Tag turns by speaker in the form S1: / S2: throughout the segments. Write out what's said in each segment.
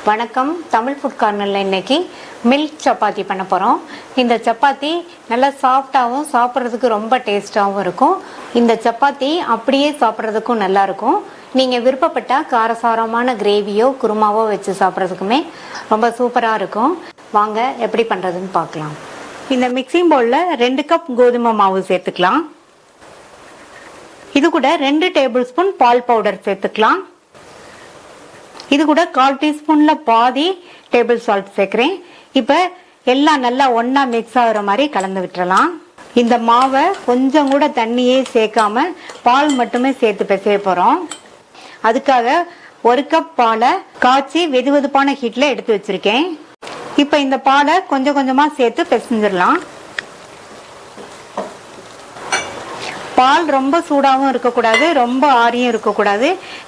S1: வணக்கம். தமிழ் ஃபுட் கார்னரில் இன்றைக்கி மில்க் சப்பாத்தி பண்ண போகிறோம். இந்த சப்பாத்தி நல்லா சாஃப்டாகவும் சாப்பிட்றதுக்கு ரொம்ப டேஸ்ட்டாகவும் இருக்கும். இந்த சப்பாத்தி அப்படியே சாப்பிட்றதுக்கும் நல்லாயிருக்கும். நீங்கள் விருப்பப்பட்டால் காரசாரமான கிரேவியோ குருமாவோ வச்சு சாப்பிட்றதுக்குமே ரொம்ப சூப்பராக இருக்கும். வாங்க எப்படி பண்ணுறதுன்னு பார்க்கலாம். இந்த மிக்சிங் பவுலில் 2 கப் கோதுமை மாவு சேர்த்துக்கலாம். இது கூட 2 டேபிள் ஸ்பூன் பால் பவுடர் சேர்த்துக்கலாம். இது கூட 1/4 டீஸ்பூன்ல பாதி டேபிள் சால்ட் சேர்க்கிறேன். இப்போ எல்லாம் நல்லா ஒன்னா மிக்ஸ் ஆகுற மாதிரி கலந்து விட்டுறலாம். இந்த மாவை கொஞ்சம் கூட தண்ணியே சேர்க்காம பால் மட்டுமே சேர்த்து பிசைய போறோம். அதுக்காக 1 கப் பாலை காய்ச்சி வெதுவெதுப்பான ஹீட்ல எடுத்து வச்சிருக்கேன். இப்போ இந்த பாலை கொஞ்சம் கொஞ்சமா சேர்த்து பிசைஞ்சிடலாம். பால் ரொம்ப சூடாகவும் இருக்கக்கூடாது, ரொம்ப ஆரியும் இருக்கக்கூடாது,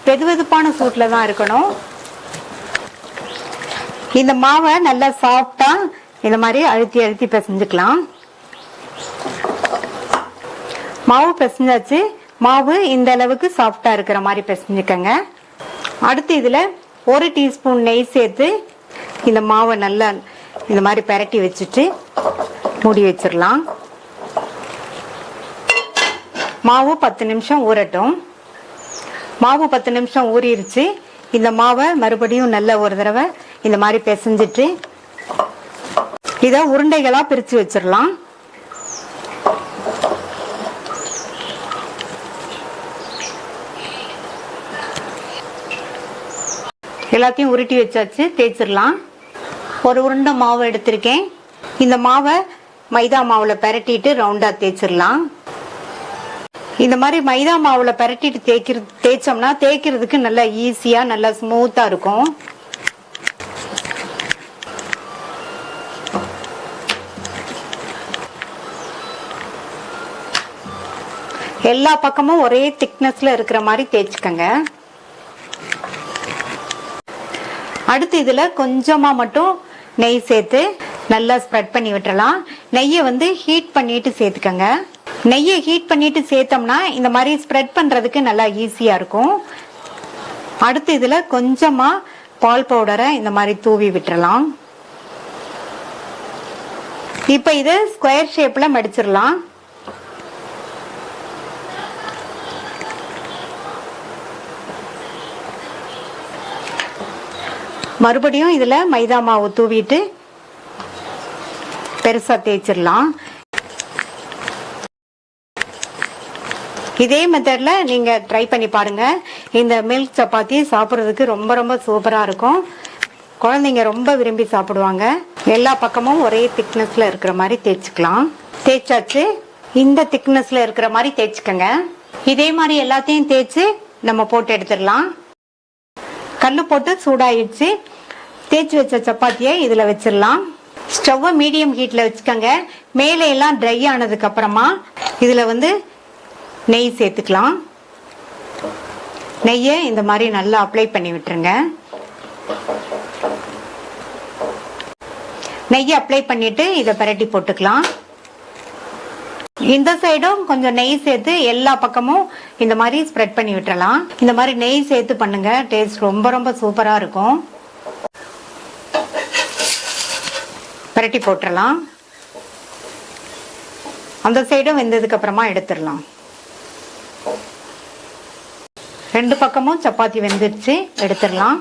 S1: வெதுவெதுப்பான சூட்ல தான் இருக்கணும். இந்த மாவை நல்லா சாஃப்டா இந்த மாதிரி அழுத்தி அழுத்தி பிசைஞ்சுக்கலாம். மாவு பிசைஞ்சாச்சு. மாவு இந்த அளவுக்கு சாஃப்டா இருக்கிற மாதிரி பிசைஞ்சுக்கங்க. அடுத்து இதுல 1 டீஸ்பூன் நெய் சேர்த்து இந்த மாவை நல்லா இந்த மாதிரி பெரட்டி வச்சுட்டு மூடி வச்சிடலாம். மாவு 10 நிமிஷம் ஊறட்டும். மாவு 10 நிமிஷம் ஊறிடுச்சு. இந்த மாவை மறுபடியும் நல்ல ஒரு தடவை இந்த மாதிரி பிசைஞ்சிட்டு இதை உருண்டைகளா பிரிச்சு வச்சிடலாம். எல்லாத்தையும் உருட்டி வச்சாச்சு. தேய்ச்சிடலாம். ஒரு உருண்டை மாவு எடுத்திருக்கேன். இந்த மாவை மைதா மாவுல பெரட்டிட்டு ரவுண்டா தேய்ச்சிடலாம். இந்த மாதிரி மைதா மாவுல பெரட்டிட்டு தேய்ச்சோம்னா தேய்க்கிறதுக்கு நல்லா ஈஸியா நல்லா ஸ்மூத்தா இருக்கும். எல்லா பக்கமும் ஒரே திக்னஸ்ல இருக்கிற மாதிரி தேய்ச்சிக்கங்க. அடுத்து இதுல கொஞ்சமா மட்டும் நெய் சேர்த்து நல்லா ஸ்ப்ரெட் பண்ணி விட்டுறலாம். நெய்யை ஹீட் பண்ணிட்டு சேர்த்துக்கங்க. நெய்யை ஹீட் பண்ணிட்டு சேர்த்தோம்னா இந்த மாதிரி ஸ்ப்ரெட் பண்றதுக்கு நல்லா ஈஸியா இருக்கும். அடுத்து இதுல கொஞ்சமா பால் பவுடரை இந்த மாதிரி தூவி விட்டுறலாம். இப்ப இது ஸ்கொயர் ஷேப்ல மடிச்சிடலாம். மறுபடியும் இதுல மைதா மாவு தூவிட்டு பெருசா தேய்ச்சிடலாம். இதே மெத்தட்ல நீங்க ட்ரை பண்ணி பாருங்க. இந்த மில்க் சப்பாத்தி சாப்பிட்றதுக்கு ரொம்ப ரொம்ப சூப்பரா இருக்கும். குழந்தைங்க ரொம்ப விரும்பி சாப்பிடுவாங்க. எல்லா பக்கமும் ஒரே திக்னஸ்ல இருக்கிற மாதிரி தேய்ச்சிக்கலாம். தேய்ச்சாச்சு. இந்த திக்னஸ்ல இருக்கிற மாதிரி தேய்ச்சிக்கங்க. இதே மாதிரி எல்லாத்தையும் தேய்ச்சி நம்ம போட்டு எடுத்துடலாம். கல்லு போட்டு சூடாயிடுச்சு. தேய்ச்சி வச்ச சப்பாத்தியை இதுல வச்சிடலாம். ஸ்டவ் மீடியம் ஹீட்ல வச்சுக்கோங்க. மேலே எல்லாம் ட்ரை ஆனதுக்கு அப்புறமா இதுல நெய் சேர்த்துக்கலாம். நெய்யை இந்த மாதிரி நல்லா அப்ளை பண்ணி விட்டுருங்க. நெய்யை அப்ளை பண்ணிட்டு இதை பரட்டி போட்டுக்கலாம். இந்த சைடும் கொஞ்சம் நெய் சேர்த்து எல்லா பக்கமும் இந்த மாதிரி ஸ்ப்ரெட் பண்ணி விட்டுறலாம். இந்த மாதிரி நெய் சேர்த்து பண்ணுங்க. டேஸ்ட் ரொம்ப ரொம்ப சூப்பரா இருக்கும். பரட்டி போட்டுடலாம். அந்த சைடும் வெந்ததுக்கு அப்புறமா எடுத்துடலாம். 2 பக்கமும் சப்பாத்தி வெந்துருச்சு. எடுத்துடலாம்.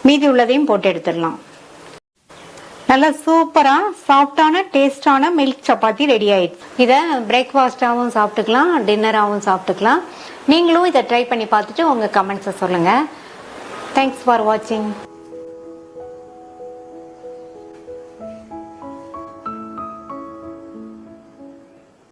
S1: மீதி உள்ளதையும் போட்டு எடுத்துடலாம். நல்லா சூப்பரா சாஃப்டான டேஸ்டான மில்க் சப்பாத்தி ரெடி ஆயிடுச்சு. இதை பிரேக்ஃபாஸ்டாகவும் சாப்பிட்டுக்கலாம், டின்னராகவும் சாப்பிட்டுக்கலாம். நீங்களும் இதை ட்ரை பண்ணி பார்த்துட்டு உங்க கமெண்ட்ஸை சொல்லுங்க. தேங்க்ஸ் ஃபார் வாட்சிங்.